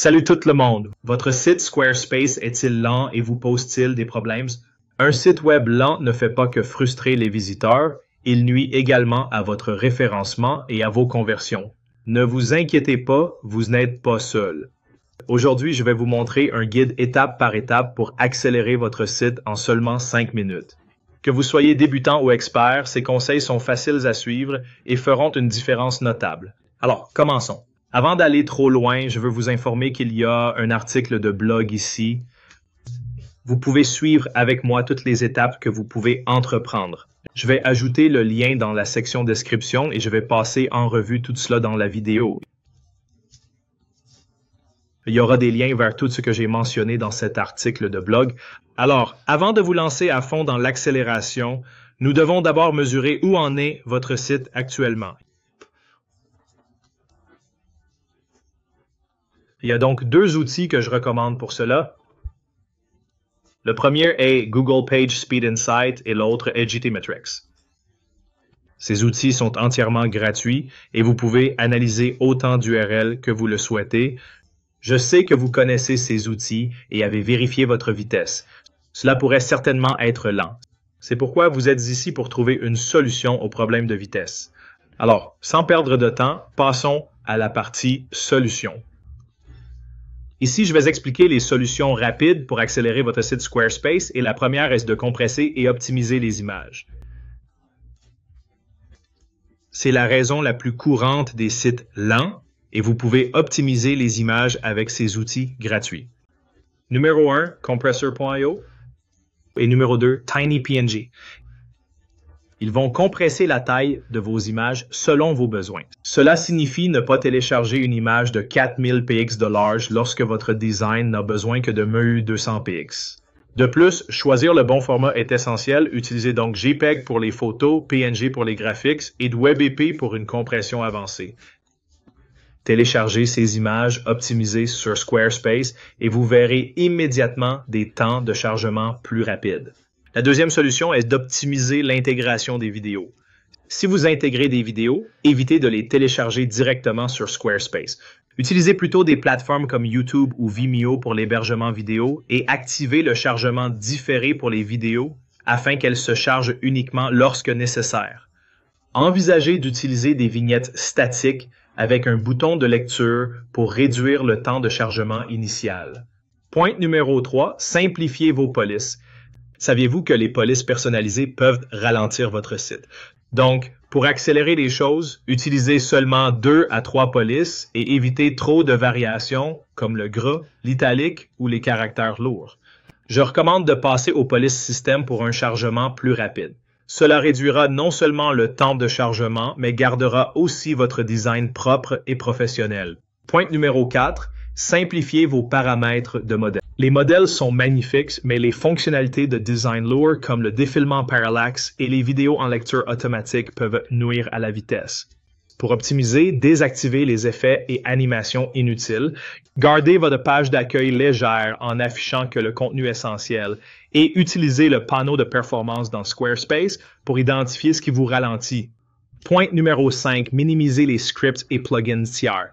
Salut tout le monde! Votre site Squarespace est-il lent et vous pose-t-il des problèmes? Un site web lent ne fait pas que frustrer les visiteurs, il nuit également à votre référencement et à vos conversions. Ne vous inquiétez pas, vous n'êtes pas seul. Aujourd'hui, je vais vous montrer un guide étape par étape pour accélérer votre site en seulement 5 minutes. Que vous soyez débutant ou expert, ces conseils sont faciles à suivre et feront une différence notable. Alors, commençons. Avant d'aller trop loin, je veux vous informer qu'il y a un article de blog ici. Vous pouvez suivre avec moi toutes les étapes que vous pouvez entreprendre. Je vais ajouter le lien dans la section description et je vais passer en revue tout cela dans la vidéo. Il y aura des liens vers tout ce que j'ai mentionné dans cet article de blog. Alors, avant de vous lancer à fond dans l'accélération, nous devons d'abord mesurer où en est votre site actuellement. Il y a donc deux outils que je recommande pour cela. Le premier est Google Page Speed Insight et l'autre est GTmetrix. Ces outils sont entièrement gratuits et vous pouvez analyser autant d'URL que vous le souhaitez. Je sais que vous connaissez ces outils et avez vérifié votre vitesse. Cela pourrait certainement être lent. C'est pourquoi vous êtes ici pour trouver une solution au problème de vitesse. Alors, sans perdre de temps, passons à la partie solutions. Ici, je vais expliquer les solutions rapides pour accélérer votre site Squarespace et la première est de compresser et optimiser les images. C'est la raison la plus courante des sites lents et vous pouvez optimiser les images avec ces outils gratuits. Numéro 1, Compressor.io et numéro 2, TinyPNG. Ils vont compresser la taille de vos images selon vos besoins. Cela signifie ne pas télécharger une image de 4000 px de large lorsque votre design n'a besoin que de MU 200 px. De plus, choisir le bon format est essentiel. Utilisez donc JPEG pour les photos, PNG pour les graphiques et WebP pour une compression avancée. Téléchargez ces images optimisées sur Squarespace et vous verrez immédiatement des temps de chargement plus rapides. La deuxième solution est d'optimiser l'intégration des vidéos. Si vous intégrez des vidéos, évitez de les télécharger directement sur Squarespace. Utilisez plutôt des plateformes comme YouTube ou Vimeo pour l'hébergement vidéo et activez le chargement différé pour les vidéos afin qu'elles se chargent uniquement lorsque nécessaire. Envisagez d'utiliser des vignettes statiques avec un bouton de lecture pour réduire le temps de chargement initial. Point numéro 3, simplifiez vos polices. Saviez-vous que les polices personnalisées peuvent ralentir votre site? Donc, pour accélérer les choses, utilisez seulement 2 à 3 polices et évitez trop de variations comme le gras, l'italique ou les caractères lourds. Je recommande de passer au police système pour un chargement plus rapide. Cela réduira non seulement le temps de chargement, mais gardera aussi votre design propre et professionnel. Point numéro 4, simplifiez vos paramètres de modèle. Les modèles sont magnifiques, mais les fonctionnalités de design lourd comme le défilement parallaxe et les vidéos en lecture automatique peuvent nuire à la vitesse. Pour optimiser, désactivez les effets et animations inutiles, gardez votre page d'accueil légère en affichant que le contenu est essentiel et utilisez le panneau de performance dans Squarespace pour identifier ce qui vous ralentit. Point numéro 5, minimisez les scripts et plugins tiers.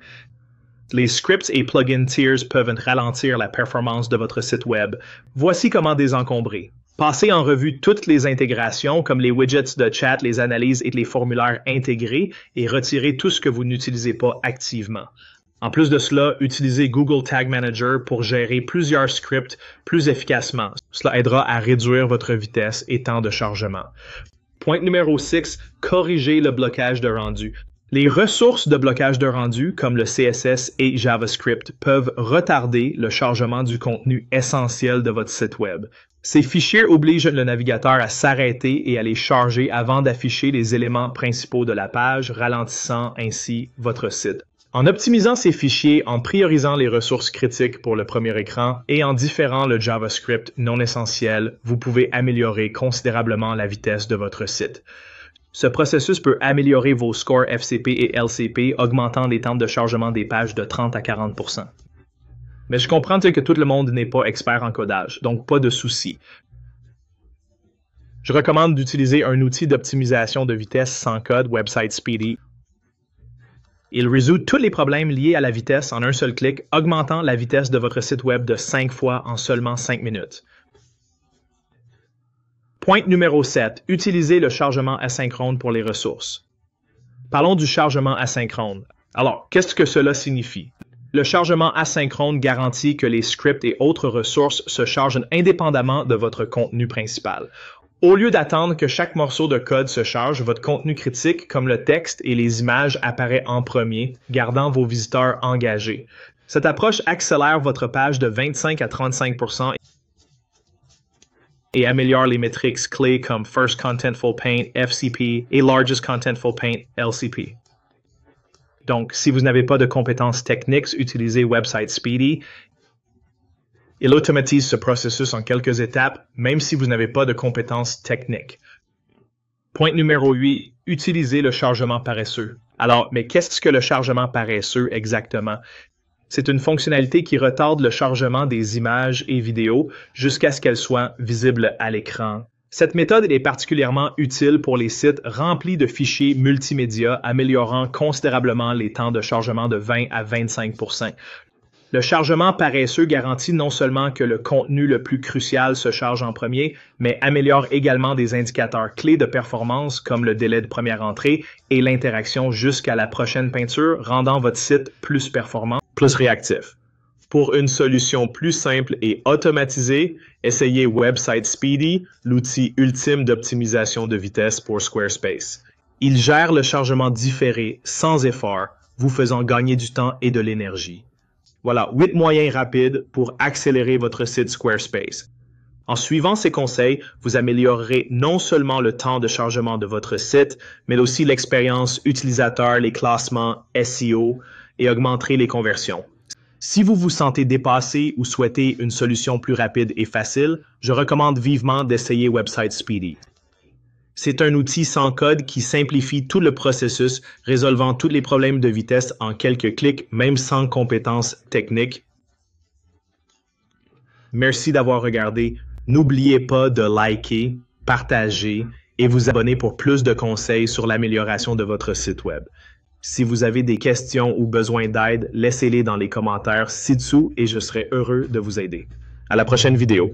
Les scripts et plugins tiers peuvent ralentir la performance de votre site web. Voici comment désencombrer. Passez en revue toutes les intégrations comme les widgets de chat, les analyses et les formulaires intégrés et retirez tout ce que vous n'utilisez pas activement. En plus de cela, utilisez Google Tag Manager pour gérer plusieurs scripts plus efficacement. Cela aidera à réduire votre vitesse et temps de chargement. Point numéro 6, corrigez le blocage de rendu. Les ressources de blocage de rendu, comme le CSS et JavaScript, peuvent retarder le chargement du contenu essentiel de votre site web. Ces fichiers obligent le navigateur à s'arrêter et à les charger avant d'afficher les éléments principaux de la page, ralentissant ainsi votre site. En optimisant ces fichiers, en priorisant les ressources critiques pour le premier écran et en différant le JavaScript non essentiel, vous pouvez améliorer considérablement la vitesse de votre site. Ce processus peut améliorer vos scores FCP et LCP, augmentant les temps de chargement des pages de 30 à 40%. Mais je comprends que tout le monde n'est pas expert en codage, donc pas de souci. Je recommande d'utiliser un outil d'optimisation de vitesse sans code, Website Speedy. Il résout tous les problèmes liés à la vitesse en un seul clic, augmentant la vitesse de votre site web de 5 fois en seulement 5 minutes. Point numéro 7. Utilisez le chargement asynchrone pour les ressources. Parlons du chargement asynchrone. Alors, qu'est-ce que cela signifie? Le chargement asynchrone garantit que les scripts et autres ressources se chargent indépendamment de votre contenu principal. Au lieu d'attendre que chaque morceau de code se charge, votre contenu critique, comme le texte et les images, apparaît en premier, gardant vos visiteurs engagés. Cette approche accélère votre page de 25 à 35% et améliore les métriques clés comme First Contentful Paint, FCP, et Largest Contentful Paint, LCP. Donc, si vous n'avez pas de compétences techniques, utilisez Website Speedy. Il automatise ce processus en quelques étapes, même si vous n'avez pas de compétences techniques. Point numéro 8. Utilisez le chargement paresseux. Alors, mais qu'est-ce que le chargement paresseux exactement? C'est une fonctionnalité qui retarde le chargement des images et vidéos jusqu'à ce qu'elles soient visibles à l'écran. Cette méthode est particulièrement utile pour les sites remplis de fichiers multimédia, améliorant considérablement les temps de chargement de 20 à 25%. Le chargement paresseux garantit non seulement que le contenu le plus crucial se charge en premier, mais améliore également des indicateurs clés de performance comme le délai de première entrée et l'interaction jusqu'à la prochaine peinture, rendant votre site plus performant, plus réactif. Pour une solution plus simple et automatisée, essayez Website Speedy, l'outil ultime d'optimisation de vitesse pour Squarespace. Il gère le chargement différé sans effort, vous faisant gagner du temps et de l'énergie. Voilà, 8 moyens rapides pour accélérer votre site Squarespace. En suivant ces conseils, vous améliorerez non seulement le temps de chargement de votre site, mais aussi l'expérience utilisateur, les classements SEO et augmenterez les conversions. Si vous vous sentez dépassé ou souhaitez une solution plus rapide et facile, je recommande vivement d'essayer Website Speedy. C'est un outil sans code qui simplifie tout le processus, résolvant tous les problèmes de vitesse en quelques clics, même sans compétences techniques. Merci d'avoir regardé. N'oubliez pas de liker, partager et vous abonner pour plus de conseils sur l'amélioration de votre site web. Si vous avez des questions ou besoin d'aide, laissez-les dans les commentaires ci-dessous et je serai heureux de vous aider. À la prochaine vidéo.